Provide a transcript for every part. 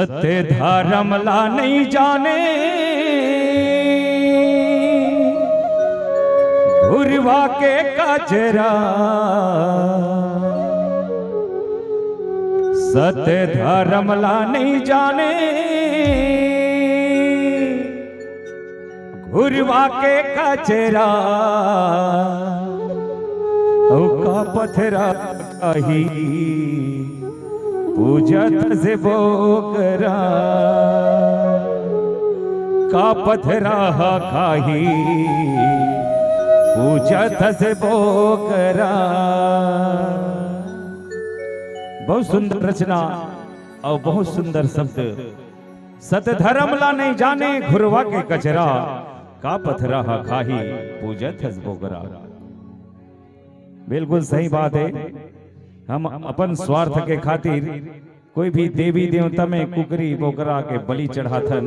सत्य धर्म ला नहीं जाने घुरवा के कचरा, सत्य धर्म ला नहीं जाने घुरवा के कचरा, का पथरा कही पूजत से बोकरा, का पथरा खाही पूजत से बोकरा। बहुत सुंदर रचना और बहुत सुंदर शब्द। सत्य धर्म ला नहीं जाने घुरवा के कचरा, का पथरा खाही पूजत से बोकरा। बिल्कुल सही बात है। हम अपन स्वार्थ के खातिर कोई भी देवी देवता में कुकरी बोकरा के बलि चढ़ाथन,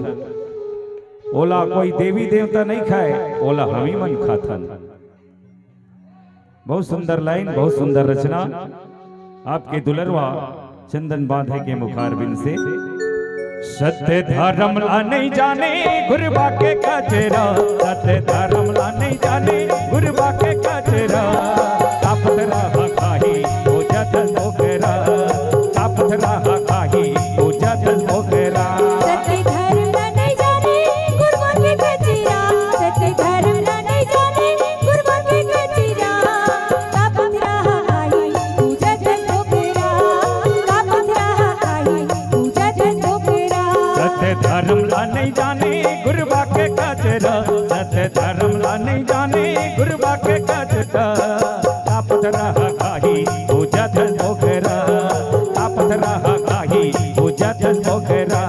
ओला कोई देवी देवता नहीं खाए, ओला हम ही मन खाथन। बहुत सुंदर लाइन, बहुत सुंदर रचना आपके दुलरवा चंदन बांधे के मुखारबिंद से। सत्य धर्म ला नहीं जाने घुरवा के कचरा, सत्य धर्म ला नहीं जाने घुरवा के कचरा, का पथरा खाही पूजत बोकरा, का पथरा खाही पूजत बोकरा। सत्य धर्म ला नहीं जाने घुरवा के कचरा, सत्य धर्म ला नहीं जाने घुरवा के कचरा, का पथरा खाही पूजत बोकरा, का पथरा खाही पूजत बोकरा। सत्य धर्म ला नहीं जाने घुरवा के कचरा, सत्य धर्म ला नहीं जाने घुरवा के कचरा, का पथरा खाही पूजत बोकरा, का पथरा खाही पूजत बोकरा।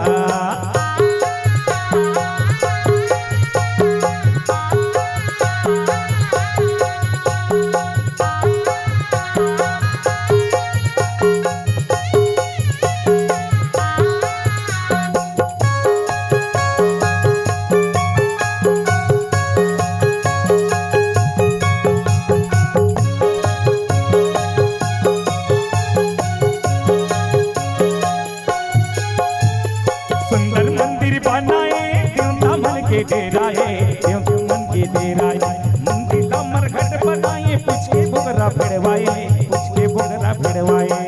डेराए क्यों मन के डेराए मंदिर का मरघट बनाए, पूछ के बोगरा भिड़वाए, पूछ के बोगरा भिड़वाए।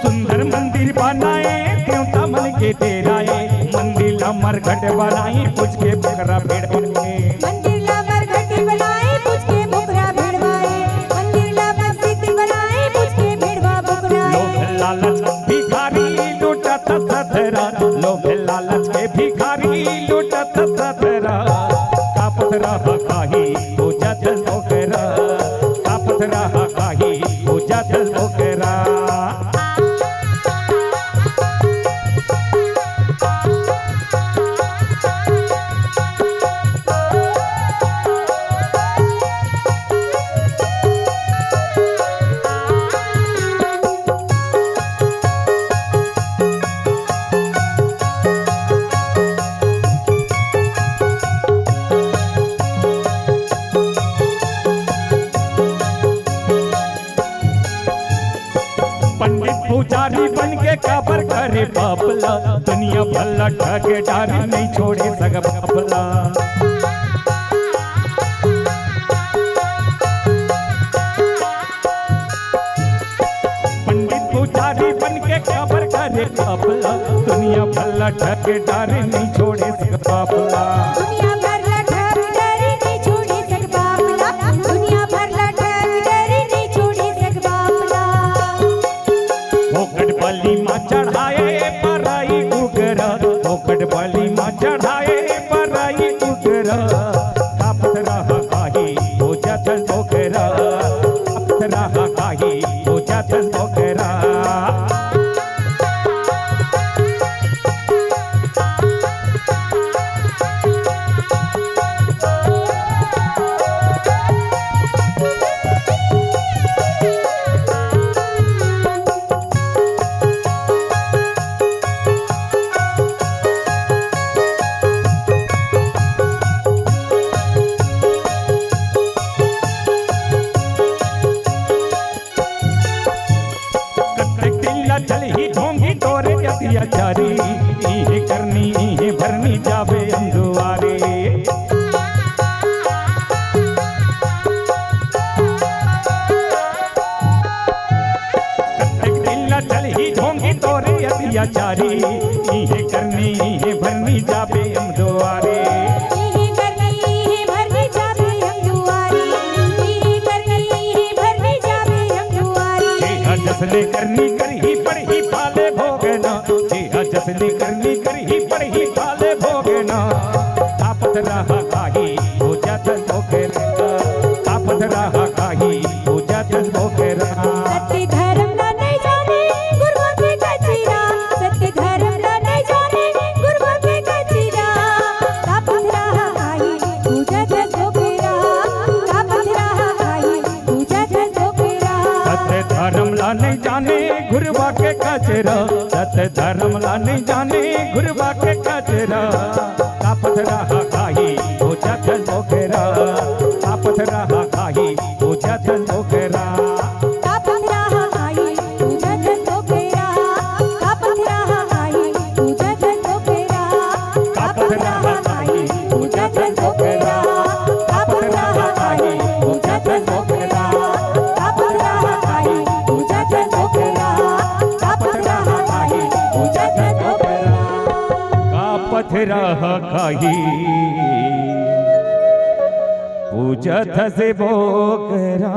सुंदर मंदिर बनाए क्यों मन के डेराए, मंदिर का मरघट बनाए, पूछ के बोगरा भिड़वाए। मंदिर ला मरघट बनाए, पूछ के बोकरा भिड़वाए, मंदिर ला मस्जिद बनाए, पूछ के भिड़वा बोकरा। लालच भिखारी लूटत सथरा, लोभ लालच के भिखारी लूटत सथरा, का पथरा खाही पूजत बोकरा, का पथरा खाही पूजत बोकरा। पुजारी बन के काबर करे बापला, दुनिया भला ठगे डारी नहीं छोड़े सग बापला। पंडित पुजारी बन के काबर करे बापला, दुनिया भला ठगे डारी नहीं छोड़े सग बापला। दुनिया भर ला ठग डरे नहीं छोड़े सग बापला, दुनिया भर ला ठग डरे नहीं छोड़े सग बापला। फोकट बलि माँ चढ़ाए पराई उगरा, फोकट बलि माँ चढ़ाए पराई उगरा, का पथरा खाही पूजत बोकरा, का पथरा खाही पूजत बोकरा। ढीला चल ही ढोंगी तोरे जतिया चारी इहे करनी इहे भरनी जावे अंदुआरे चल ही ढोंगी तोरे अतिया चारी इहे करनी इहे भरनी जाबे हम दुआरे इहे करनी इहे भरनी जाबे हम दुआरे इहे करनी इहे भरनी जाबे हम दुआरे जेहा जसने करनी करही पढ़ी पाले भोगना जेहा जसने करनी करही पढ़ी पाले भोगना तापत रहा काही हो जात धोखेरा तापत रहा काही हो जात धोखेरा सत्य धर्म ना नहीं जाने गुरुआ के कचरा सत्य धर्म ना नहीं जाने गुरुआ के कचरा तापत रहा आई पूजा जल धोखेरा तापत रहा आई पूजा जल धोखेरा सत्य धर्म ला नहीं जाने गुरुआ के कचरा सत्य धर्म ला नहीं जाने गुरुआ के कचरा तापत रहा काही हो जात धोखेरा तापत रहा काही हो जात धोखेरा तापत रहा आई पूजा जल धोखेरा तापत रहा आई पूजा जल धोखेरा तापत रहा आई पूजा जल धोखेरा तापत रहा आई पूजा जल धोखेरा तापत रहा आई पूजा जल धोखेरा तापत रहा आई पूजा जल धोखेरा कापत रहा काही पूजा थसे भोगरा